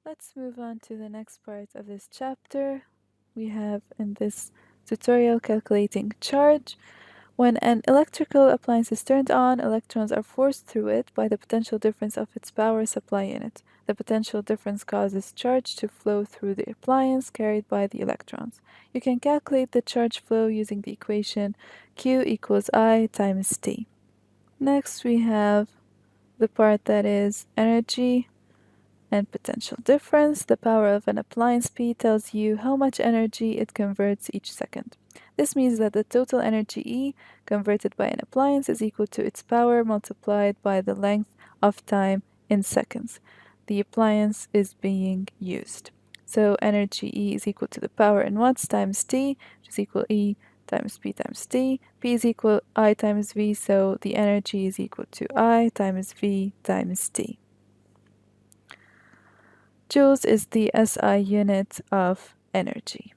Let's move on to the next part of this chapter. We have in this tutorial calculating charge. When an electrical appliance is turned on, electrons are forced through it by the potential difference of its power supply unit. The potential difference causes charge to flow through the appliance carried by the electrons. You can calculate the charge flow using the equation Q equals I times T. Next, we have the part that is energy and potential difference. The power of an appliance P tells you how much energy it converts each second. This means that the total energy E converted by an appliance is equal to its power multiplied by the length of time in seconds the appliance is being used. So energy E is equal to the power in watts times T, which is equal E times P times T. P is equal I times V, so the energy is equal to I times V times T. Joules is the SI unit of energy.